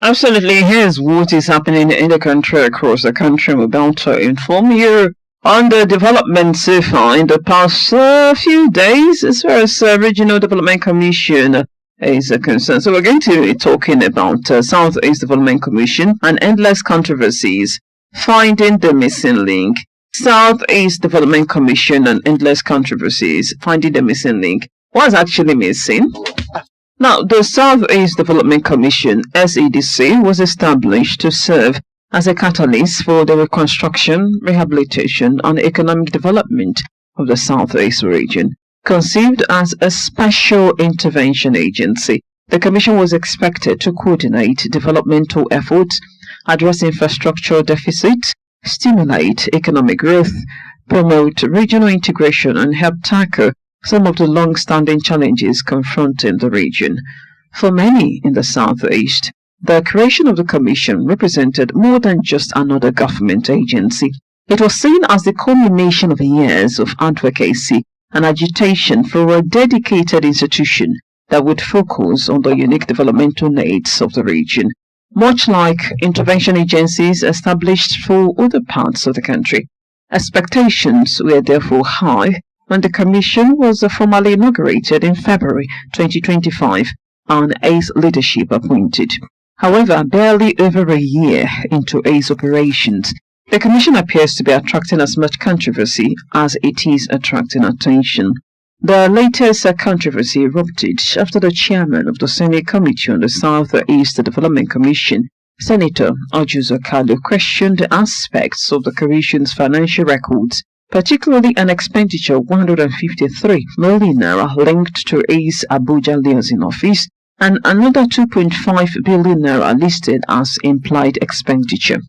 Absolutely. Here's what is happening in the country, across the country. We're about to inform you on the developments so far in the past few days as far as Regional Development Commission is concerned. So we're going to be talking about Southeast Development Commission and endless controversies, finding the missing link. Southeast Development Commission and endless controversies, finding the missing link. What's actually missing? Now, the Southeast Development Commission, SEDC, was established to serve as a catalyst for the reconstruction, rehabilitation, and economic development of the Southeast region. Conceived as a special intervention agency, the Commission was expected to coordinate developmental efforts, address infrastructure deficits, stimulate economic growth, promote regional integration, and help tackle some of the long-standing challenges confronting the region. For many in the Southeast, the creation of the Commission represented more than just another government agency. It was seen as the culmination of years of advocacy and agitation for a dedicated institution that would focus on the unique developmental needs of the region, much like intervention agencies established for other parts of the country. Expectations were therefore high when the Commission was formally inaugurated in February 2025 and its leadership appointed. However, barely over a year into its operations, the Commission appears to be attracting as much controversy as it is attracting attention. The latest controversy erupted after the chairman of the Senate Committee on the Southeast Development Commission, Senator Njideka, questioned the aspects of the Commission's financial records, particularly an expenditure of 153 million naira linked to its Abuja liaison office and another 2.5 billion naira listed as implied expenditure.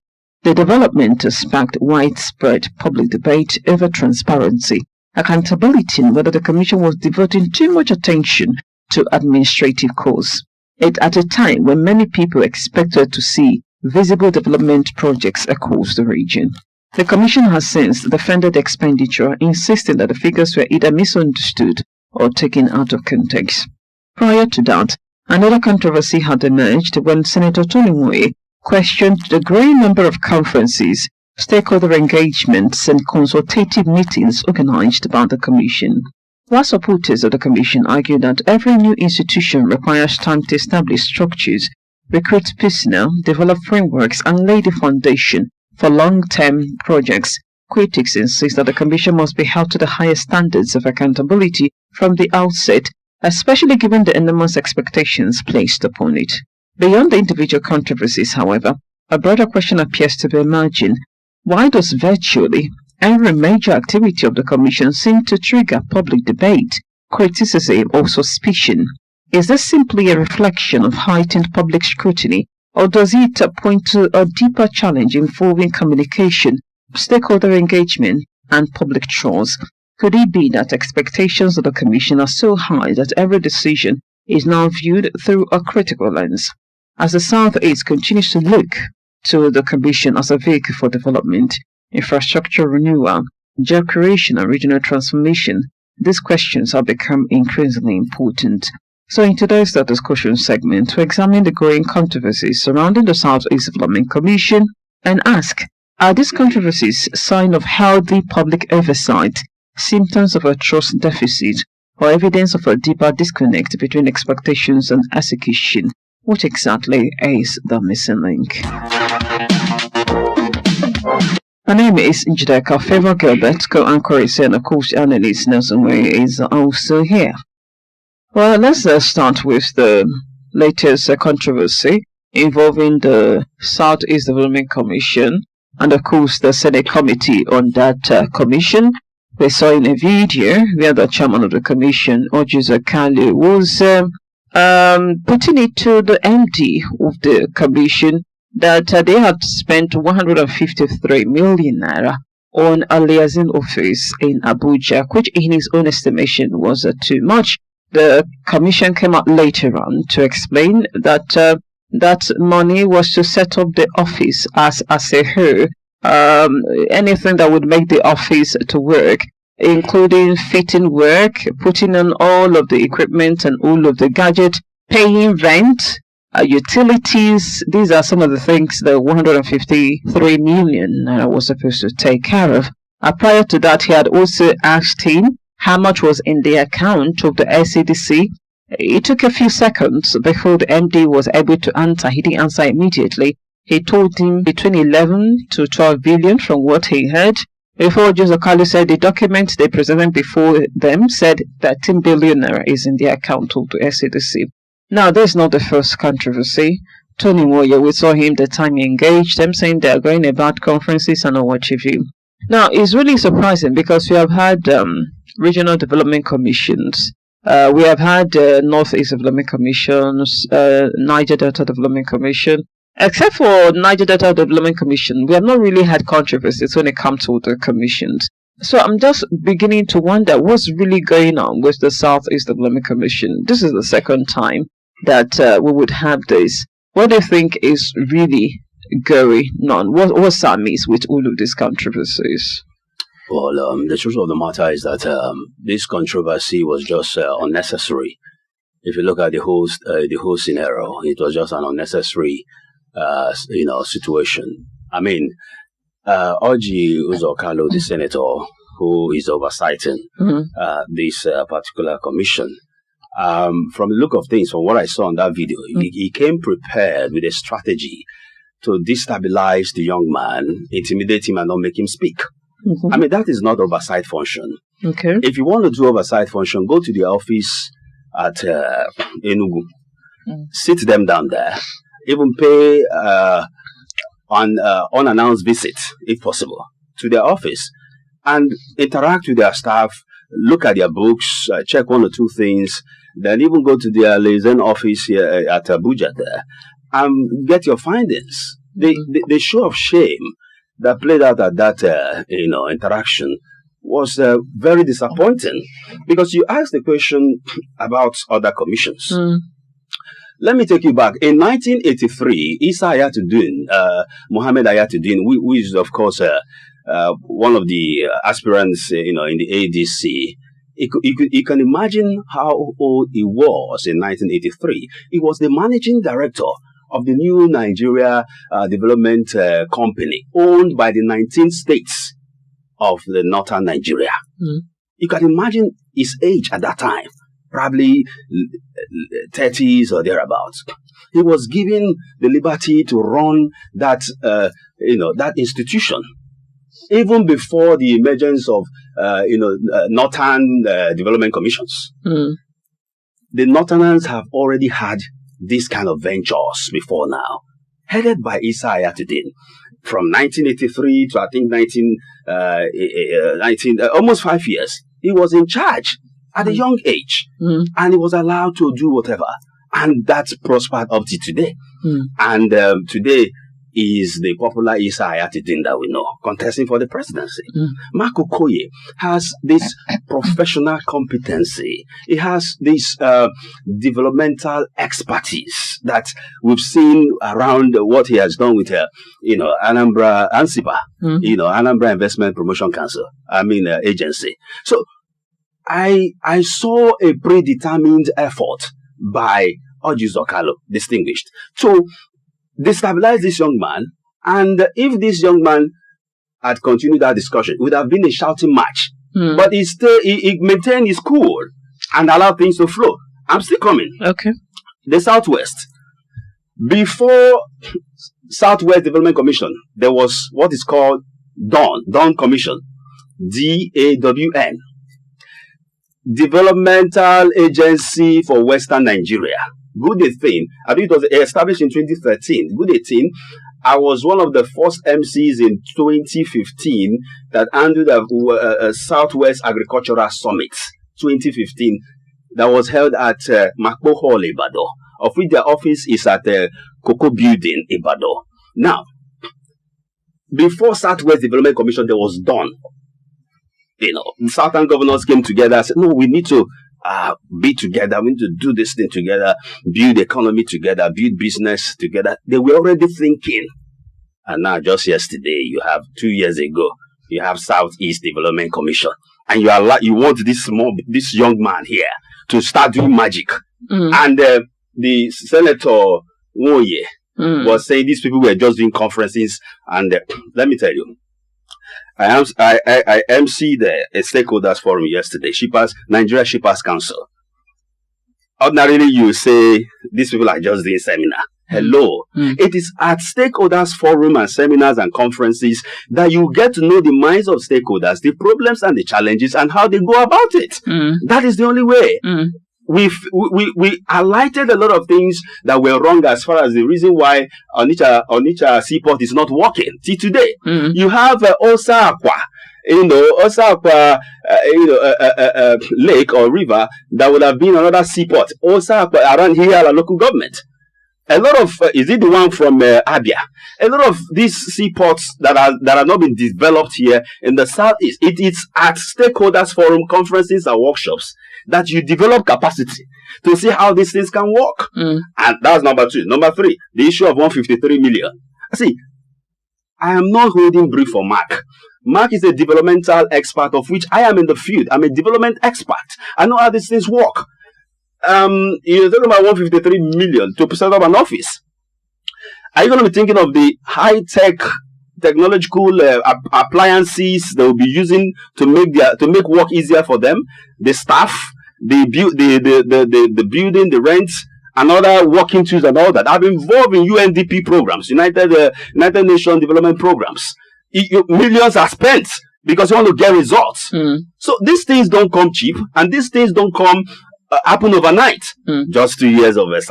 The development sparked widespread public debate over transparency, accountability, and whether the Commission was devoting too much attention to administrative costs. It at a time when many people expected to see visible development projects across the region. The Commission has since defended expenditure, insisting that the figures were either misunderstood or taken out of context. Prior to that, another controversy had emerged when Senator Odenigbo questioned the growing number of conferences, stakeholder engagements, and consultative meetings organized by the Commission. While supporters of the Commission argued that every new institution requires time to establish structures, recruit personnel, develop frameworks, and lay the foundation for long-term projects, critics insist that the Commission must be held to the highest standards of accountability from the outset, especially given the enormous expectations placed upon it. Beyond the individual controversies, however, a broader question appears to be emerging. Why does virtually every major activity of the Commission seem to trigger public debate, criticism, or suspicion? Is this simply a reflection of heightened public scrutiny, or does it point to a deeper challenge involving communication, stakeholder engagement, and public trust? Could it be that expectations of the Commission are so high that every decision is now viewed through a critical lens? As the Southeast continues to look to the Commission as a vehicle for development, infrastructure renewal, job creation, and regional transformation, these questions have become increasingly important. So in today's discussion segment, we examine the growing controversies surrounding the Southeast Development Commission and ask, are these controversies a sign of healthy public oversight, symptoms of a trust deficit, or evidence of a deeper disconnect between expectations and execution? What exactly is the missing link? My name is Njideka. Favor Gilbert, co-anchor is here, and of course analyst Nelson Way is also here. Well, let's start with the latest controversy involving the Southeast Development Commission and of course the Senate Committee on that commission. We saw in a video where the chairman of the commission, Njideka, was putting it to the MD of the commission that they had spent 153 million naira on a liaison office in Abuja, which in his own estimation was too much. The commission came out later on to explain that that money was to set up the office as a whole, anything that would make the office to work, including fitting work, putting on all of the equipment and all of the gadgets, paying rent, utilities. These are some of the things the 153 million was supposed to take care of. Prior to that, he had also asked him how much was in the account of the SEDC. It took a few seconds before the MD was able to answer. He didn't answer immediately. He told him between 11 to 12 billion from what he heard. Before Njideka said the document they presented before them said 13 billion naira is in the account of the SEDC. Now, this is not the first controversy. Tony Moye, we saw him the time he engaged them, saying they are going about conferences and what have you. Now, it's really surprising because we have had regional development commissions. We have had Northeast Development Commissions, Niger Delta Development Commission. Except for Niger Delta Development Commission, we have not really had controversies when it comes to the commissions. So I'm just beginning to wonder what's really going on with the Southeast Development Commission. This is the second time that we would have this. What do you think is really going on? What's amiss with all of these controversies? Well, the truth of the matter is that this controversy was just unnecessary. If you look at the whole scenario, it was just an unnecessary situation. I mean, Oji Uzokalo, the senator who is oversighting this particular commission, from the look of things, from what I saw on that video, he came prepared with a strategy to destabilize the young man, intimidate him, and not make him speak. I mean, that is not oversight function. Okay. If you want to do oversight function, go to the office at Enugu, sit them down there, even pay an unannounced visit, if possible, to their office and interact with their staff, look at their books, check one or two things, then even go to their liaison office here at Abuja there and get your findings. The show of shame that played out at that interaction was very disappointing, because you asked the question about other commissions. Let me take you back. In 1983, Isa Ayatuddin, Mohammed Ayatuddin, who is of course one of the aspirants, in the ADC. You can imagine how old he was in 1983. He was the managing director of the new Nigeria Development Company, owned by the 19 states of the northern Nigeria. You can imagine his age at that time, probably 30s or thereabouts. He was given the liberty to run that, that institution, even before the emergence of, northern development commissions. The northerners have already had these kind of ventures before now, headed by Isa Ayatuddin. From 1983 to I think 19, almost 5 years, he was in charge at a young age, and he was allowed to do whatever, and that's prospered up to today. And today is the popular Isa Ayatuddin that we know, contesting for the presidency. Mark Okoye has this professional competency. He has this developmental expertise that we've seen around what he has done with, Anambra ANSIPA, Anambra Investment Promotion Council, agency. So I saw a predetermined effort by Oji Uzokalo, distinguished, to destabilize this young man. And if this young man had continued that discussion, it would have been a shouting match. But he maintained his cool and allowed things to flow. I'm still coming. Okay. The Southwest. Before Southwest Development Commission, there was what is called Dawn Commission. DAWN. Developmental Agency for Western Nigeria. Good thing. I think it was established in 2013. Good thing. I was one of the first MCs in 2015 that handled a Southwest Agricultural Summit 2015 that was held at Makpo Hall, Ibadan, of which their office is at the Cocoa Building, Ibadan. Now, before Southwest Development Commission, there was Dawn. Southern governors came together and said, no, we need to be together. We need to do this thing together, build economy together, build business together. They were already thinking. And now, just yesterday, 2 years ago, you have Southeast Development Commission. And you want this young man here to start doing magic. And the senator, Okoye was saying these people were just doing conferences, and let me tell you, I emceed a stakeholders forum yesterday, Nigeria Shippers Council. Ordinarily, you say these people are just doing seminar. Hello. It is at stakeholders forum and seminars and conferences that you get to know the minds of stakeholders, the problems and the challenges, and how they go about it. That is the only way. We highlighted a lot of things that were wrong as far as the reason why Onitsha Seaport is not working. See, today, you have Osakwa, Osakwa, lake or river that would have been another seaport. Osakwa around here, our local government. A lot of, is it the one from Abia? A lot of these seaports that have not been developed here in the southeast. It is at stakeholders forum, conferences and workshops that you develop capacity to see how these things can work. And that's number 2. Number 3, the issue of 153 million. See, I am not holding brief for Mark. Mark is a developmental expert of which I am in the field. I'm a development expert. I know how these things work. You're talking about 153 million to set up an office. Are you going to be thinking of the high-tech technological appliances they will be using to make work easier for them? The staff, the building, the rent, and other working tools and all that. I've been involved in UNDP programs, United Nations Development Programs. Millions are spent because you want to get results. So these things don't come cheap, and these things don't come happen overnight. Just 2 years of a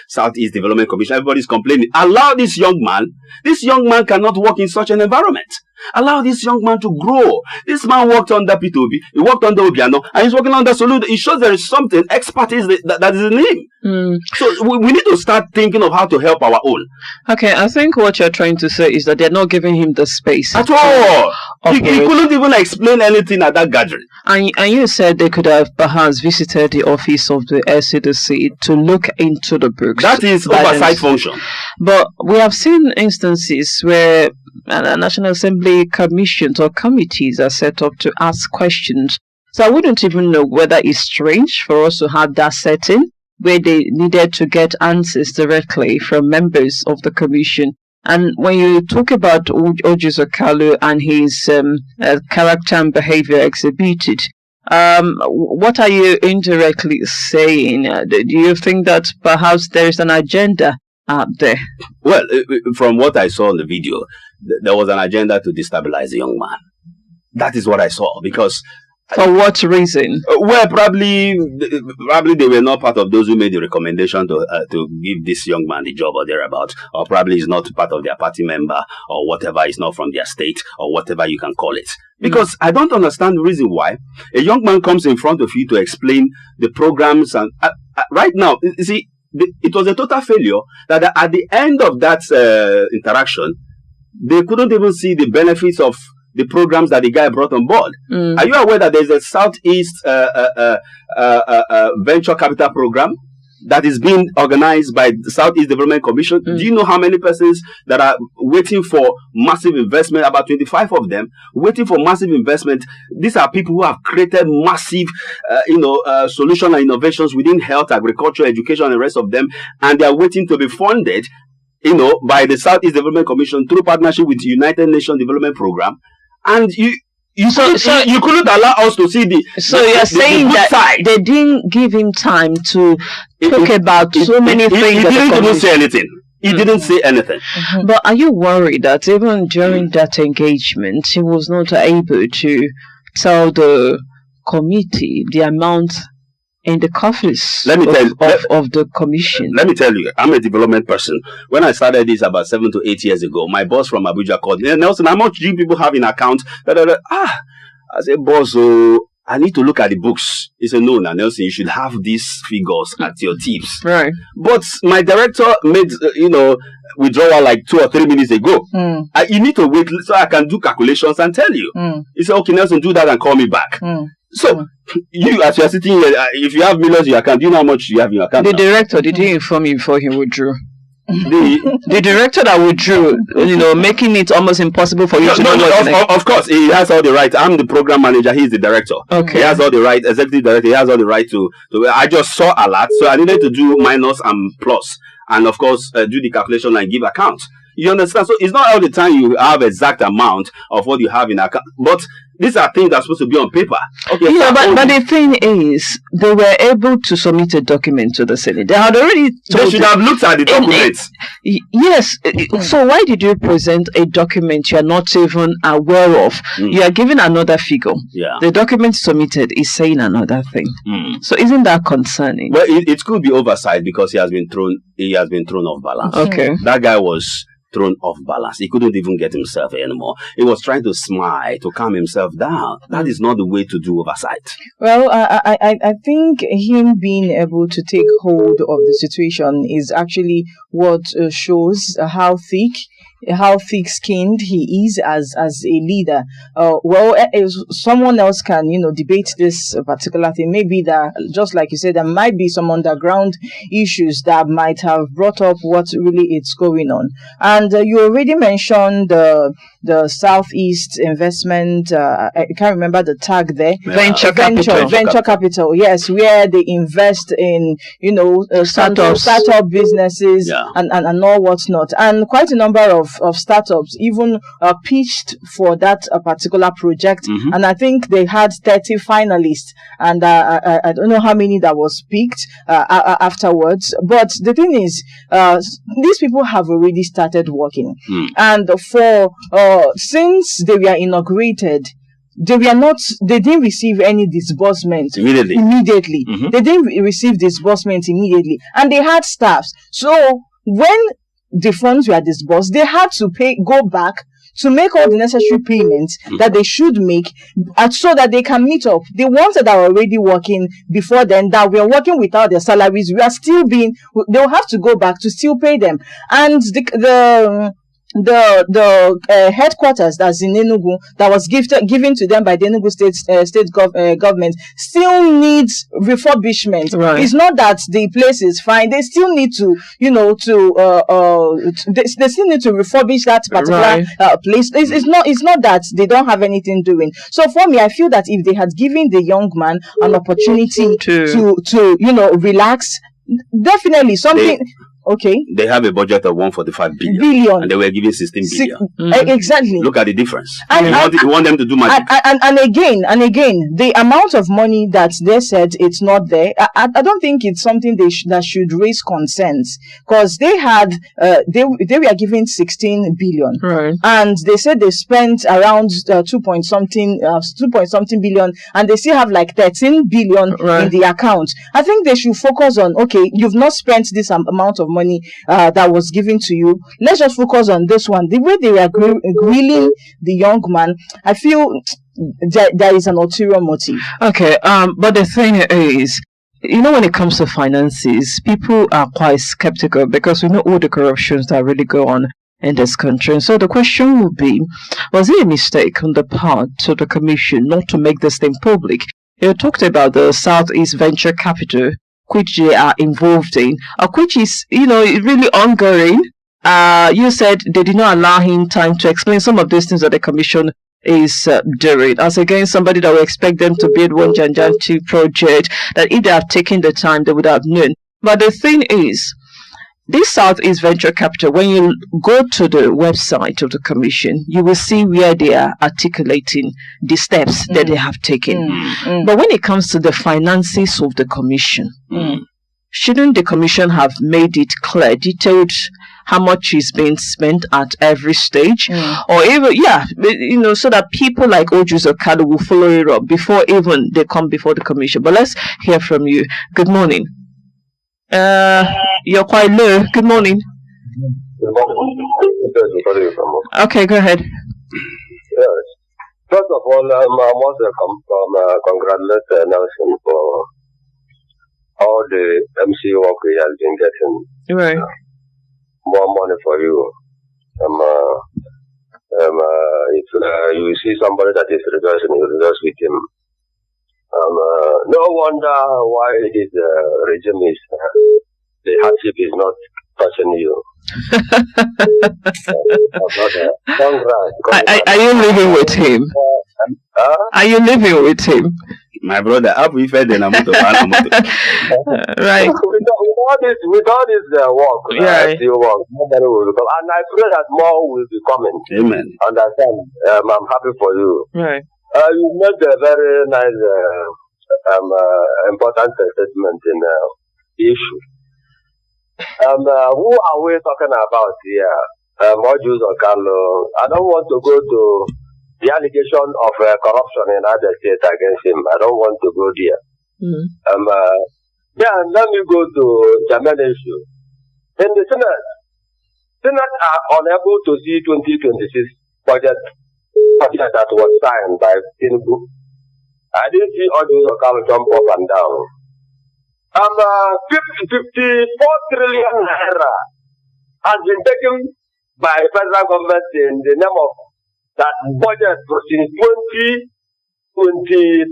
Southeast Development Commission. Everybody's complaining. Allow this young man. This young man cannot work in such an environment. Allow this young man to grow. This man worked under P2B, he worked under Obiano, and he's working under Soludo. It shows there is something, expertise that is in him. So we need to start thinking of how to help our own. Okay, I think what you're trying to say is that they're not giving him the space at all. He couldn't even explain anything at that gathering. And you said they could have perhaps visited the office of the SEDC to look into the books. That is oversight function. But we have seen instances where National Assembly commissions or committees are set up to ask questions. So I wouldn't even know whether it's strange for us to have that setting where they needed to get answers directly from members of the commission. And when you talk about Ojuzakalu and his character and behavior exhibited, what are you indirectly saying? Do you think that perhaps there is an agenda out there? Well, from what I saw in the video, there was an agenda to destabilize the young man. That is what I saw. Because for what reason? Well, probably they were not part of those who made the recommendation to give this young man the job or thereabout, or probably he's not part of their party member or whatever. He's not from their state or whatever you can call it. Because I don't understand the reason why a young man comes in front of you to explain the programs and right now, you see, it was a total failure that at the end of that interaction, they couldn't even see the benefits of the programs that the guy brought on board. Are you aware that there's a Southeast venture capital program that is being organized by the Southeast Development Commission? Do you know how many persons that are waiting for massive investment? About 25 of them waiting for massive investment. These are people who have created massive, solution and innovations within health, agriculture, education, and the rest of them, and they are waiting to be funded, by the Southeast Development Commission through partnership with the United Nations Development Program. And you couldn't allow us to see the. So you're saying that side. They didn't give him time to talk about so many things. He didn't even say anything. He didn't say anything. But are you worried that even during that engagement, he was not able to tell the committee the amount in the coffers of the commission? Let me tell you, I'm a development person. When I started this about 7 to 8 years ago, my boss from Abuja called me. Nelson, how much do you people have in account? I said, boss, I need to look at the books. He said, no, Nelson, you should have these figures at your tips. Right. But my director made, withdrawal like 2 or 3 minutes ago. You need to wait so I can do calculations and tell you. He said, okay, Nelson, do that and call me back. So, you, as you are sitting here, if you have millions in your account, do you know how much you have in your account? The director, did he inform you before he withdrew? The director that withdrew, making it almost impossible for you to know. Of course, he has all the right. I'm the program manager. He's the director. Okay. He has all the right. Executive director. He has all the right to. I just saw a lot, so I needed to do minus and plus. and of course do the calculation and give account. You understand? So it's not all the time you have exact amount of what you have in account, but these are things that are supposed to be on paper. Okay. Yeah, but the thing is, they were able to submit a document to the Senate. They had already told they should have looked at the documents. Yes. So why did you present a document you are not even aware of? You are giving another figure. Yeah. The document submitted is saying another thing. So isn't that concerning? Well, it could be oversight because he has been thrown off balance. Okay. That guy was thrown off balance. He couldn't even get himself anymore. He was trying to smile to calm himself down. That is not the way to do oversight. Well, I think him being able to take hold of the situation is actually what shows how thick-skinned he is as a leader. Someone else can, debate this particular thing. Maybe that, just like you said, there might be some underground issues that might have brought up what really is going on. And you already mentioned the Southeast investment. I can't remember the tag there. Venture capital. Yes, where they invest in, startup businesses and all whatnot. And quite a number of startups even pitched for that particular project. And I think they had 30 finalists. And I don't know how many that was picked afterwards. But the thing is, these people have already started working. And since they were inaugurated, they didn't receive any disbursement immediately. They didn't receive disbursement immediately, and they had staffs. So when the funds were disbursed, they had to go back to make all the necessary payments that they should make, so that they can meet up. The ones that are already working before then, that were working without their salaries, they'll have to go back to still pay them. And the headquarters that's in Enugu, that was given to them by the Enugu state government, still needs refurbishment. Right. It's not that the place is fine. They still need to, they still need to refurbish that particular place. It's not that they don't have anything doing. So for me, I feel that if they had given the young man an opportunity to relax, definitely something. Okay. They have a budget of 145 billion. And they were given 16 billion. Exactly. Look at the difference. And you want them to do magic. And again, the amount of money that they said it's not there, I don't think it's something that should raise concerns, because they had they were given 16 billion. Right. And they said they spent around 2 point something billion, and they still have like 13 billion in the account. I think they should focus on, okay, you've not spent this amount of money that was given to you. Let's just focus on this one. The way they were grilling the young man, I feel there is an ulterior motive. Okay, but the thing is, when it comes to finances, people are quite skeptical because we know all the corruptions that really go on in this country. And so the question will be, was it a mistake on the part of the commission not to make this thing public? You talked about the Southeast Venture Capital, which they are involved in, which is, really ongoing. You said they did not allow him time to explain some of these things that the commission is doing. As again, somebody that would expect them to build one Janjanti project, that if they have taken the time, they would have known. But the thing is, this Southeast Venture Capital, when you go to the website of the commission, you will see where they are articulating the steps that they have taken. But when it comes to the finances of the commission, shouldn't the commission have made it clear, detailed how much is being spent at every stage? Or even, so that people like Ojus Okada will follow it up before even they come before the commission. But let's hear from you. Good morning. You're quite low. Good morning. Okay, go ahead. Yes. First of all, I want to congratulate Nelson for all the MC work he has been getting. Right. More money for you. If you see somebody that is rejoicing, you rejoice with him. No wonder why this regime is the hardship is not touching you. Are you living with him? Are you living with him? My brother, up we fed the right. We don't with all this work, still work, nobody will come. And I pray that more will be coming. Amen. Understand? I'm happy for you. Right. You made a very nice, important statement in the issue. Who are we talking about here? Modules or Carlo? I don't want to go to the allegation of corruption in other states against him. I don't want to go there. Let me go to the main issue. In the Senate are unable to see 2026 budget that was signed by Tinubu. I didn't see all those accounts jump up and down. 54 trillion naira has been taken by federal government in the name of that budget since 2023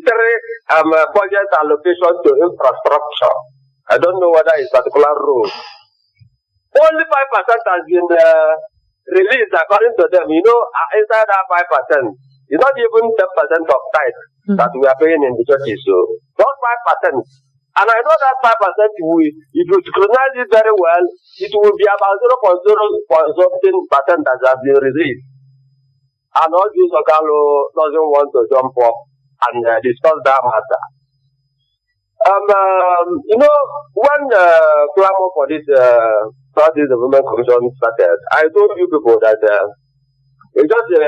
budget allocation to infrastructure. I don't know whether it's particular road. Only 5% has been released according to them. You know, inside that 5%, it's not even 10% of tithe that we are paying in the churches. So, not 5%. And I know that 5% if you scrutinize it very well, it will be about 0.0 something% that has been released. And all this Okalo doesn't want to jump up and discuss that matter. You know, when clamor for this Southeast Development Commission started, I told you people that it's just a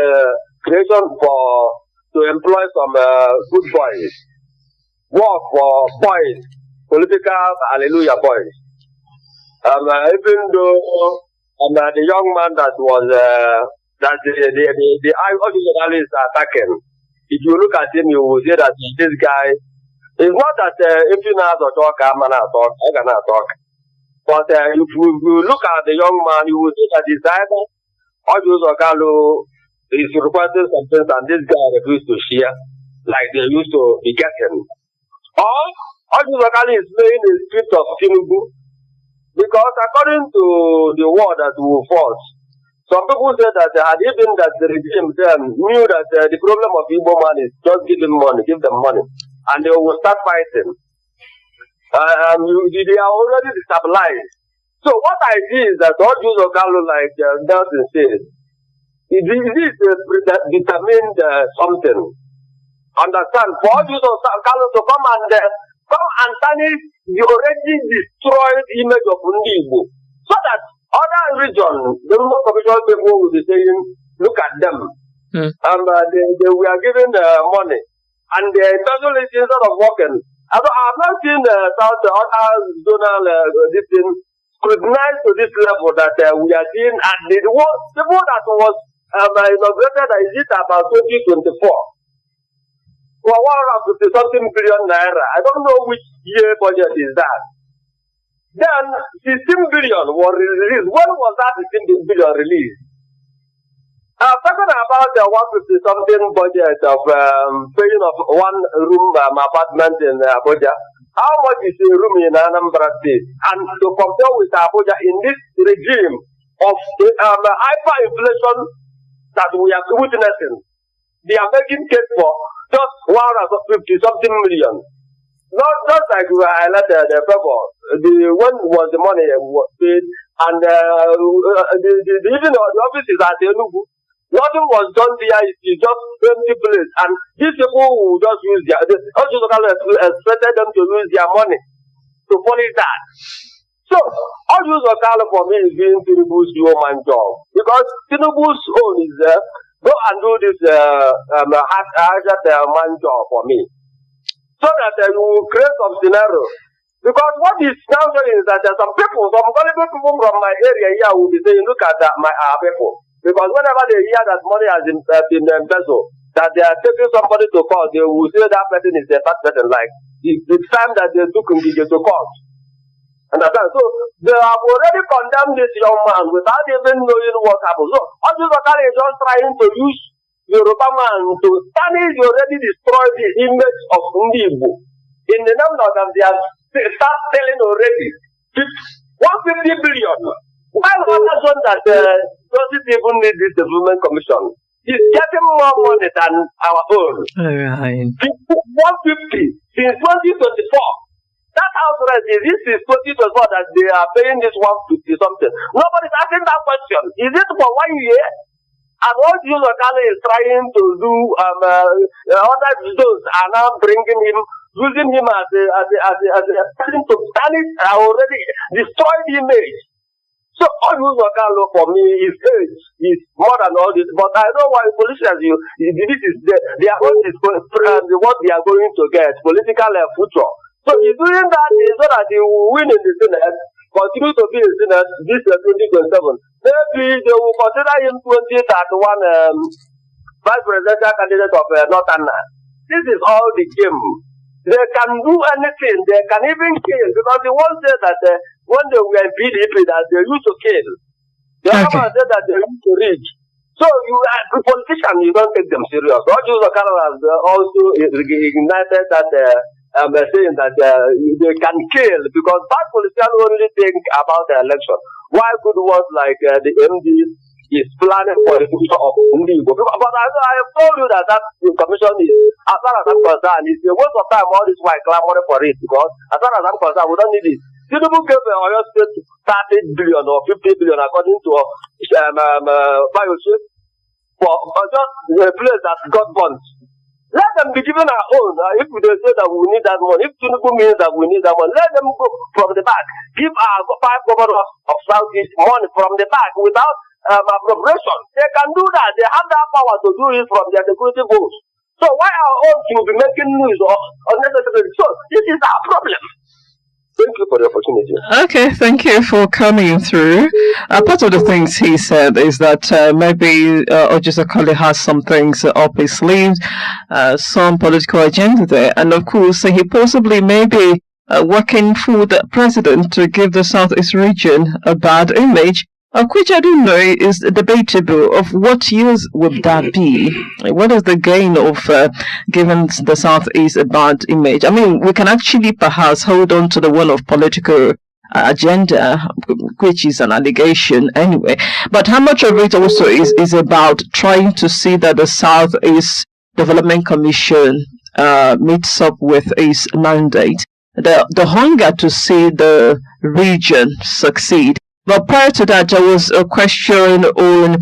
creation to employ some good boys, work for boys, political hallelujah boys. Even though the young man that was that the journalists are attacking, if you look at him, you will see that this guy is not that if you know to talk, I'm not talk, I cannot talk. But if you look at the young man, you will see that his either Audios Okalo is requesting something and this guy refused to share like they used to be getting. Or Audios Okalo is playing the script of Tinubu because according to the word that will force, some people say that had even that the regime then knew that the problem of Igbo man is just give them money, and they will start fighting. They are already destabilized. So what I see is that all Jews of Carlo, like Nelson said, it is determined something. Understand? For all Jews of Carlo to come and tarnish the already destroyed image of Njideka, so that other regions, the Rural Commission people will be saying, look at them. They were given money. And the international instead of working. I have not seen South other zonal scrutinized to this level that we are seeing. And the one that was inaugurated, is it about 2024? For 150 something billion naira. I don't know which year budget is that. Then 16 billion was released. When was that 16 billion released? Talking about the 150 something budget of paying of one room apartment in Abuja. How much is a room in Anambra State? And to compare with Abuja in this regime of hyperinflation that we are witnessing, they are making case for just 150 something million. Not like we highlighted the paper. When was the money was paid, and even the offices at Enugu, nothing was done there. It's just empty place, and these people will just use also expected them to use their money to furnish that. So, all use of Carlo for me is being Tinubu's human job, because Tinubu's own is go and do this man job for me. So that you will create some scenario. Because what is now showing is that some people, some gullible people from my area here will be saying, look at our people. Because whenever they hear that money has been embezzled, that they are taking somebody to court, they will say that person is a bad person. Like, the time that they took him to court. Understand? So, they have already condemned this young man without even knowing what happened. So, all this is just trying to use Yoruba man to tarnish already destroy the image of Njideka. In the name of them, they have start telling already 150 billion. Why other zone that doesn't even need this development commission is getting more money than our own. Right. 150 since 2024. That house rent this is 2024 that they are paying this 150 something. Nobody's asking that question. Is it for 1 year? And what Okale is trying to do, other those are now bringing him, using him as a person to tarnish already destroyed image. So all Okale for me is age, is more than all this. But I know why politicians, this is their own what they are going to get, political future. So he's doing that so that he will win in the Senate, continue to be in the Senate this 2027. Maybe they will consider him 2031 vice presidential candidate of Northern. This is all the game. They can do anything. They can even kill, because they once said that when they were in PDP that they used to kill. The other said that they used to reach. So you politicians, you don't take them serious. What you has also ignited that saying that they can kill, because bad politicians only think about the election. Why good ones like the MD is planning for the future of Njideka? But I have told you that commission is, as far as I'm concerned, it's a waste of time. All this while clamoring for it, because as far as I'm concerned, we don't need it. Tinubu gave Oyo State 30 billion or 50 billion according to Biochip for just a place that got bonds. Let them be given our own. If they say that we need that money, if Tinubu means that we need that money, let them go from the back. Give our 5 governors of Southeast money from the back without appropriation. They can do that. They have that power to do it from their security votes. So why our own will be making news or unnecessarily? So this is our problem. Thank you for the opportunity. Okay, thank you for coming through. Part of the things he said is that maybe Okoye has some things up his sleeves, some political agenda there, and of course he possibly may be working for the president to give the Southeast region a bad image, which I do know is debatable. Of what use would that be? What is the gain of giving the Southeast a bad image? I mean, we can actually perhaps hold on to the one of political agenda, which is an allegation anyway. But how much of it also is about trying to see that the Southeast Development Commission meets up with its mandate? The hunger to see the region succeed. But prior to that, there was a question on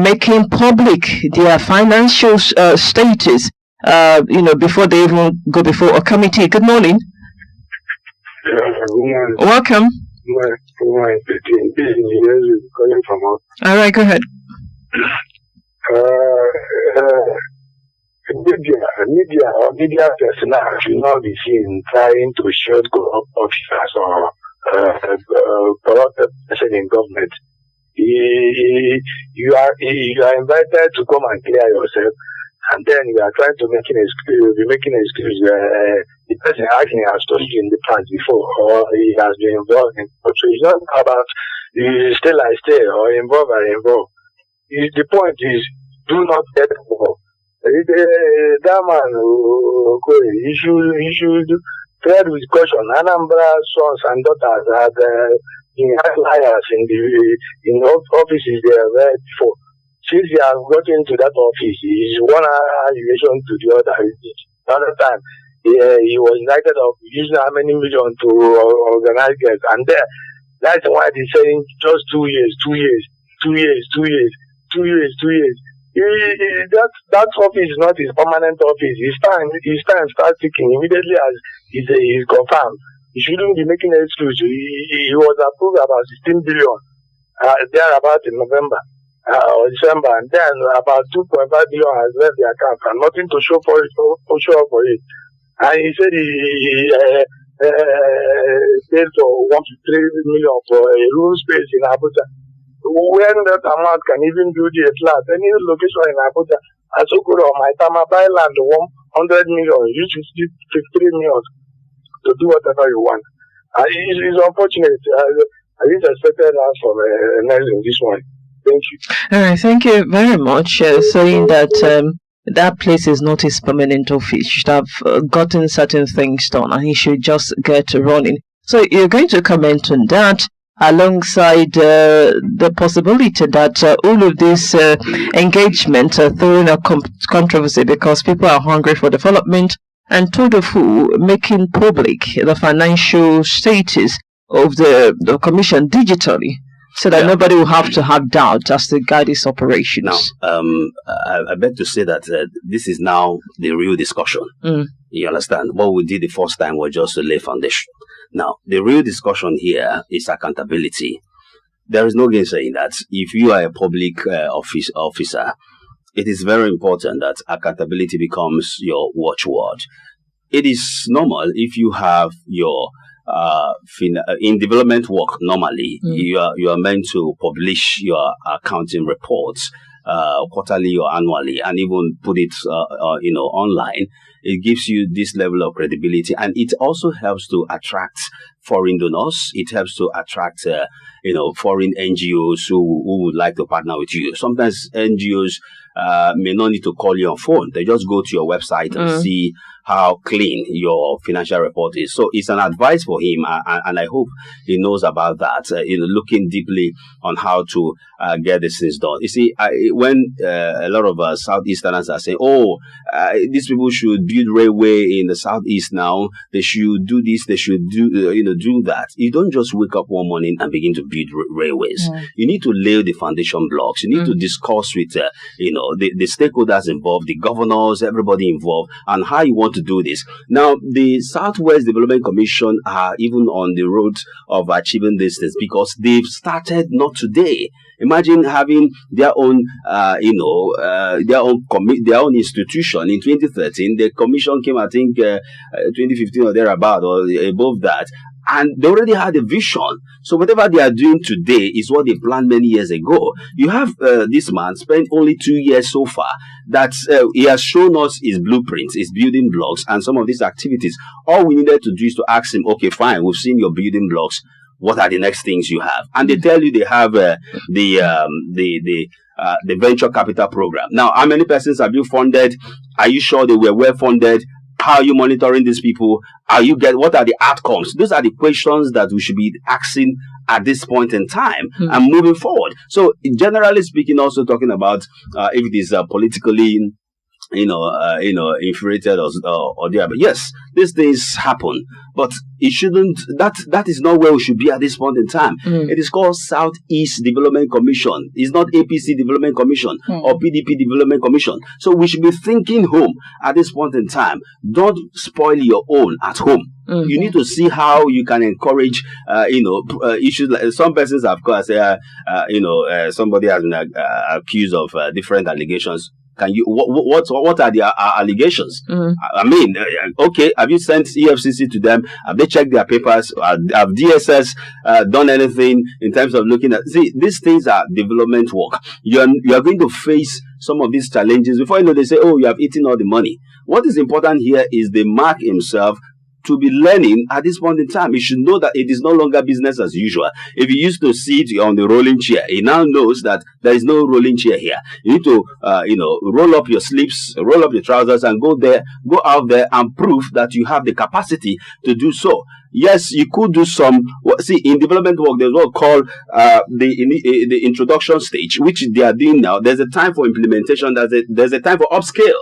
making public their financial status, before they even go before a committee. Good morning. Welcome. All right, go ahead. Media personnel should not be seen trying to shut officers or corrupt person in government. You are invited to come and clear yourself, and then you are trying to make an excuse. You'll be making an excuse. The person actually has told you in the past before, or he has been involved in. So it's not about still I stay or involve or involve. The point is, do not get involved. That man, he should tread with caution. Anambra's sons and daughters had been liars in offices they are there before. Since they have gotten to that office, is one allegation to the other. The other time, he was indicted of using how many million to organize girls, and that's why they're saying just 2 years. That office is not his permanent office. His time starts ticking immediately as he's confirmed. He shouldn't be making an excuse. He was approved about 16 billion thereabout in November or December, and then about 2.5 billion has left the account and nothing to show for it. And he said he paid for 1 to 3 million for a room space in Abuja. When that amount can even do the flat, any location in Abuja, as Okoye or Maitama, buy land 100 million, use 53 million to do whatever you want. It's unfortunate. I didn't expect that from in this one. Thank you. All right, thank you very much. Saying that that place is not his permanent office. He should have gotten certain things done, and he should just get running. So you're going to comment on that, alongside the possibility that all of this engagement throwing a controversy because people are hungry for development, and Todofu making public the financial status of the commission digitally, so that nobody will have to have doubt as to guide its operations. Now, I beg to say that this is now the real discussion. You understand? What we did the first time was just to lay foundation. Now, the real discussion here is accountability. There is no gainsaying that if you are a public officer, it is very important that accountability becomes your watchword. It is normal if you have your in development work. Normally, you are meant to publish your accounting reports quarterly or annually, and even put it online. It gives you this level of credibility, and it also helps to attract foreign donors. It helps to attract foreign NGOs who would like to partner with you. Sometimes NGOs may not need to call you on phone. They just go to your website and see how clean your financial report is. So it's an advice for him, and I hope he knows about that, looking deeply on how to get these things done. You see, when a lot of Southeasterners are saying, these people should build railway in the Southeast now, they should do this, they should do that. You don't just wake up one morning and begin to build railways. You need to lay the foundation blocks. You need to discuss with the stakeholders involved, the governors, everybody involved, and how you want to do this. Now, the Southwest Development Commission are even on the road of achieving this things because they've started not today. Imagine having their own, their own institution. In 2013, the commission came, I think, 2015 or thereabout, or above that. And they already had a vision. So whatever they are doing today is what they planned many years ago. You have this man spent only 2 years so far that he has shown us his blueprints, his building blocks, and some of these activities. All we needed to do is to ask him, okay, fine, we've seen your building blocks. What are the next things you have? And they tell you they have the venture capital program. Now, how many persons have you funded? Are you sure they were well funded? How are you monitoring these people? What are the outcomes? Those are the questions that we should be asking at this point in time and moving forward. So, generally speaking, also talking about if it is politically infuriated or there. But yes, these things happen, but it shouldn't. That is not where we should be at this point in time. It is called Southeast Development Commission. It's not APC Development Commission or PDP Development Commission. So we should be thinking home at this point in time. Don't spoil your own at home. You need to see how you can encourage, issues. Like some persons have said, somebody has been accused of different allegations. Can you what are the allegations? I mean, okay, have you sent EFCC to them? Have they checked their papers? Have DSS done anything in terms of looking at? See, these things are development work. You are going to face some of these challenges before you know. They say, "Oh, you have eaten all the money." What is important here is the mark himself to be learning at this point in time. He should know that it is no longer business as usual. If he used to sit on the rolling chair, he now knows that there is no rolling chair here. You need to, roll up your sleeves, roll up your trousers, and go out there and prove that you have the capacity to do so. Yes, you could do some. See, in development work, there's what called the introduction stage, which they are doing now. There's a time for implementation. There's a time for upscale.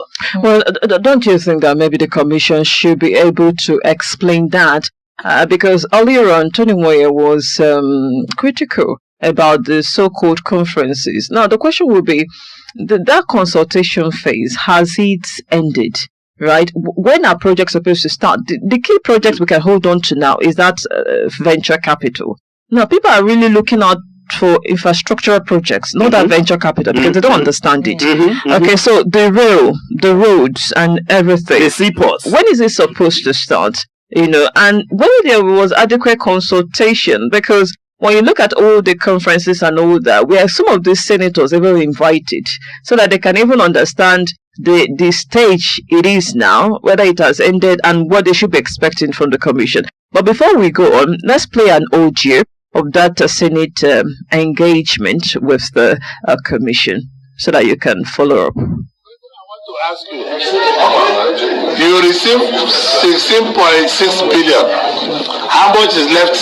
Well, don't you think that maybe the commission should be able to explain that? Because earlier on, Tony Moyer was critical about the so-called conferences. Now, the question will be, that consultation phase, has it ended? Right? When are projects supposed to start? The key projects we can hold on to now is that venture capital. Now, people are really looking out for infrastructural projects, not that venture capital, because they don't understand it. Okay, so the roads and everything. The seaports. When is it supposed to start? And whether there was adequate consultation, because when you look at all the conferences and all that, where some of these senators ever invited, so that they can even understand the stage it is now, whether it has ended, and what they should be expecting from the commission. But before we go on, let's play an audio of that Senate engagement with the commission, so that you can follow up. To ask you, you received 16.6 billion. How much is left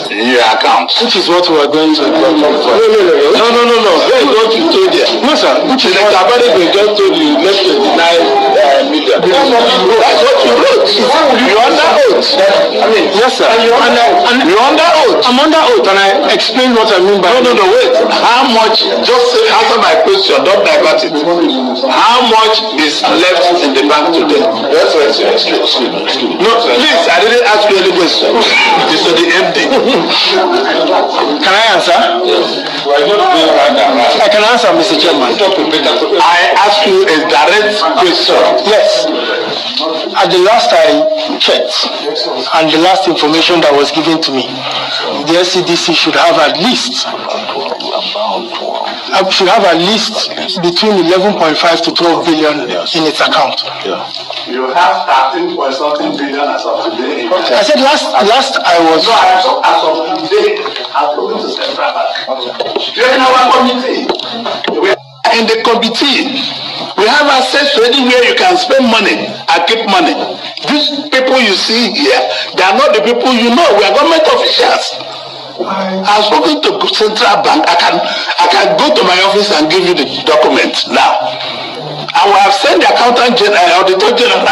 in your account? Which is what we are going to do. No. That is what you told them. No, sir. question. The cabinet will just told you less 29 million. That's what you wrote. You're under oath. I mean, yes, sir. You're under oath. I'm under oath, and I explain what I mean by. No, wait. How much? Just answer my question. Don't divert it. How much is left in the bank today? That's what I'm saying. No, please. I didn't ask you any question. It's to the MD. Can I answer? Yes. I can answer, Mr. Chairman. I ask you a direct question. Yes. At the last I checked, and the last information that was given to me, the SEDC should have at least between 11.5 to 12 billion in its account. You have 13.something billion as of today. I said last I was. No, as of today, I'm going to Central Bank. You're in our committee. In the committee, we have access to anywhere you can spend money and keep money. These people you see here, they are not the people you know. We are government officials. I've spoken to Central Bank. I can go to my office and give you the document now. I will have sent the accountant general, auditor general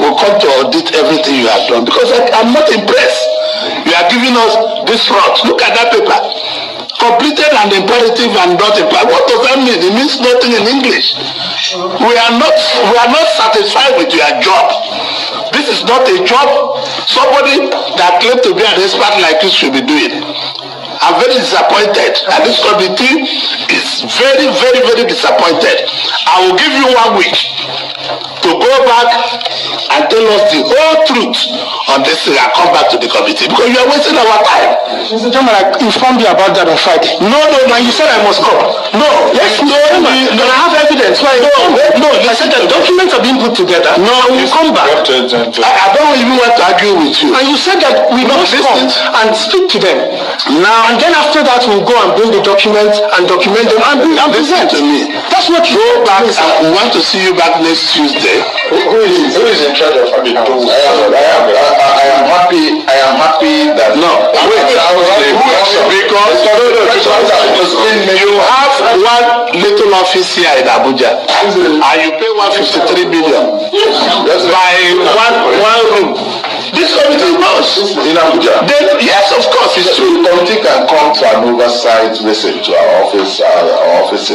will come to audit everything you have done, because I'm not impressed. You are giving us this fraud. Look at that paper. Completed and imperative and not imperative. What does that mean? It means nothing in English. We are not satisfied with your job. This is not a job somebody that claims to be an expert like you should be doing. I'm very disappointed, and this committee is very, very, very disappointed. I will give you 1 week to go back and tell us the whole truth on this thing and come back to the committee, because you are wasting our time. Mr. Chairman, I informed you about that on Friday. No, you said I must come. No, yes, no, I have evidence. No, I said that documents are being put together. No, you come back. I don't even want to argue with you. And you said that we must come and speak to them. Now, and then after that, we'll go and bring the documents and document them and present to me. That's what you go back. We want to see you back next Tuesday. Who is in charge of it? I am happy that because you have one little office here in Abuja, and you pay 153 billion by one room. This committee knows in Abuja. Yes, of course, it's true. The committee can come to an oversight visit to our office.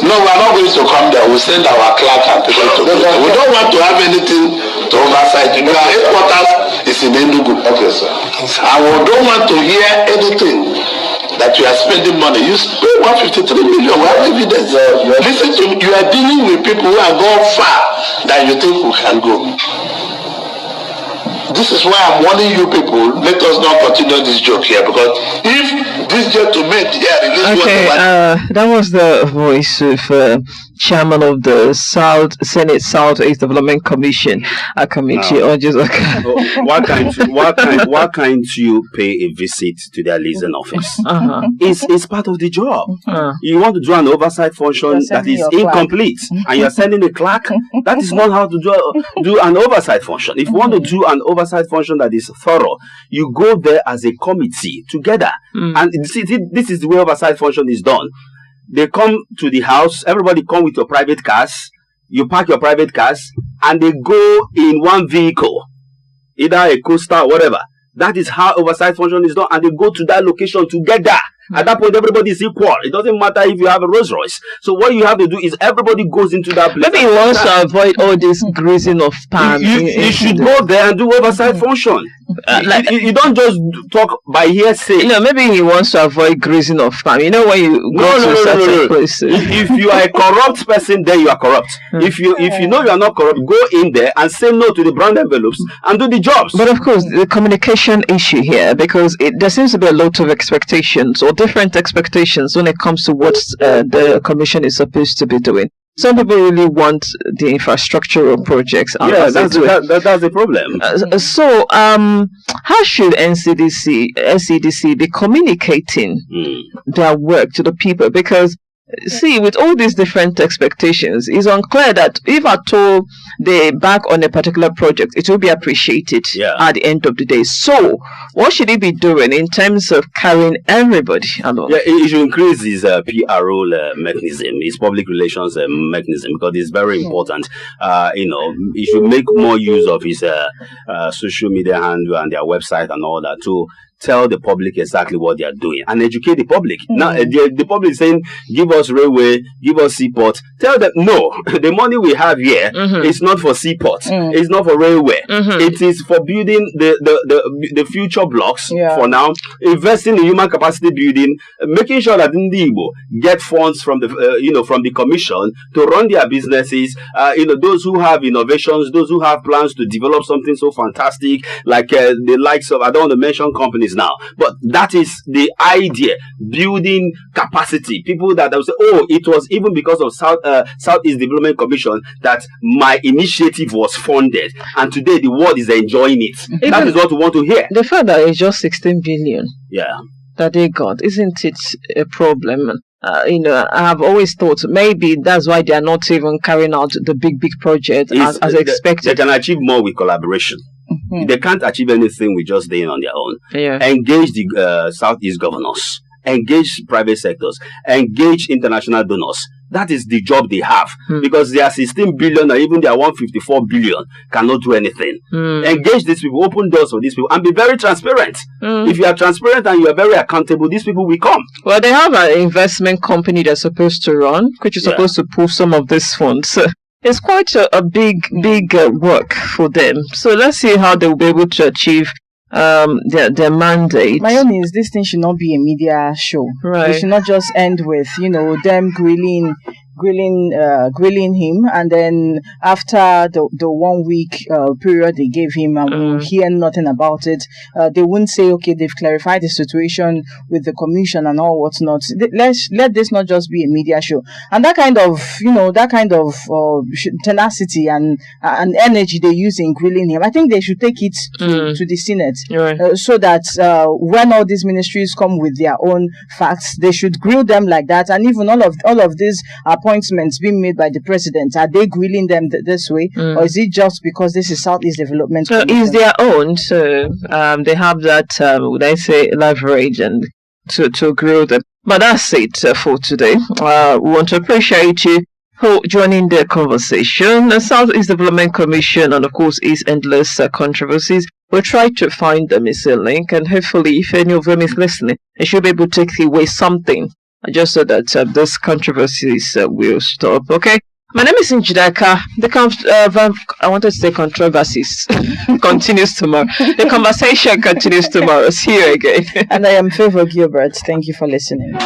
No, we are not going to come there. We'll send our clerk and people to go. We don't want to have anything to oversight. You know, our headquarters is in Enugu. Okay, sir. And we don't want to hear anything that you are spending money. You spend 153 million. We have evidence. Listen to me. You are dealing with people who have gone far than you think we can go. This is why I'm warning you people, let us not continue this joke here, because if this gentleman here that was the voice of chairman of the Senate Southeast Development Commission, a committee on just why can't you pay a visit to their liaison office? It's part of the job. You want to do an oversight function that is incomplete, and you're sending a clerk. That is not how to do an oversight function. If you want to do an oversight function that is thorough, you go there as a committee together. And see, this is the way oversight function is done. They come to the house, everybody come with your private cars, you park your private cars, and they go in one vehicle, either a coaster or whatever. That is how oversight function is done, and they go to that location together. At that point, everybody is equal. It doesn't matter if you have a Rolls Royce. So what you have to do is everybody goes into that place. Maybe he wants to avoid all this greasing of pan. You should go there and do oversight function. You don't just talk by hearsay. Maybe he wants to avoid greasing of pan. You know, when you go to certain places. If you are a corrupt person, then you are corrupt. If you know you are not corrupt, go in there and say no to the brown envelopes and do the jobs. But of course, the communication issue here, because there seems to be a lot of expectations or different expectations when it comes to what the commission is supposed to be doing. Some people really want the infrastructural projects. That's the problem. So, how should SEDC be communicating their work to the people? Because see, with all these different expectations, it's unclear that if at all they back on a particular project, it will be appreciated at the end of the day. So, what should he be doing in terms of carrying everybody along? Yeah, he should increase his PRO mechanism, his public relations mechanism, because it's very important. He should make more use of his social media handle and their website and all that to tell the public exactly what they are doing and educate the public. Now, the public is saying, give us railway, give us seaport. Tell them, no, the money we have here is not for seaport. It's not for railway. It is for building the future blocks for now, investing in human capacity building, making sure that Njideka get funds from the, from the commission to run their businesses. Those who have innovations, those who have plans to develop something so fantastic, like the likes of, I don't want to mention companies now, but that is the idea, building capacity. People that will say, oh, it was even because of Southeast Development Commission that my initiative was funded, and today the world is enjoying it. That is what we want to hear. The fact that it's just 16 billion that they got, isn't it a problem? I have always thought maybe that's why they are not even carrying out the big project as expected. They can achieve more with collaboration. They can't achieve anything with just staying on their own. Engage the Southeast governors, engage private sectors, engage international donors. That is the job they have, because their 16 billion or even their 154 billion cannot do anything. Engage these people, open doors for these people, and be very transparent. If you are transparent and you are very accountable, these people will come. Well, they have an investment company they're supposed to run, which is supposed to pull some of these funds. It's quite a big work for them. So let's see how they will be able to achieve their mandate. My own is, this thing should not be a media show. Right. It should not just end with them grilling him, and then after the 1 week period they gave him, and we'll hear nothing about it. They wouldn't say, okay, they've clarified the situation with the commission and all whatnot. Let this not just be a media show. And that kind of tenacity and energy they use in grilling him, I think they should take it to the Senate, so that when all these ministries come with their own facts, they should grill them like that. And even all of these appointments being made by the president, are they grilling them this way, or is it just because this is Southeast Development? So it's their own, so they have that would I say leverage and to grill them. But that's it for today. We want to appreciate you for joining the conversation. The Southeast Development Commission, and of course its endless controversies. We'll try to find the missing link, and hopefully if any of them is listening, they should be able to take away something, just so that these controversies will stop. Okay, my name is Njideka. I wanted to say controversies continues tomorrow. The conversation continues tomorrow. See you again. And I am Favor Gilbert. Thank you for listening.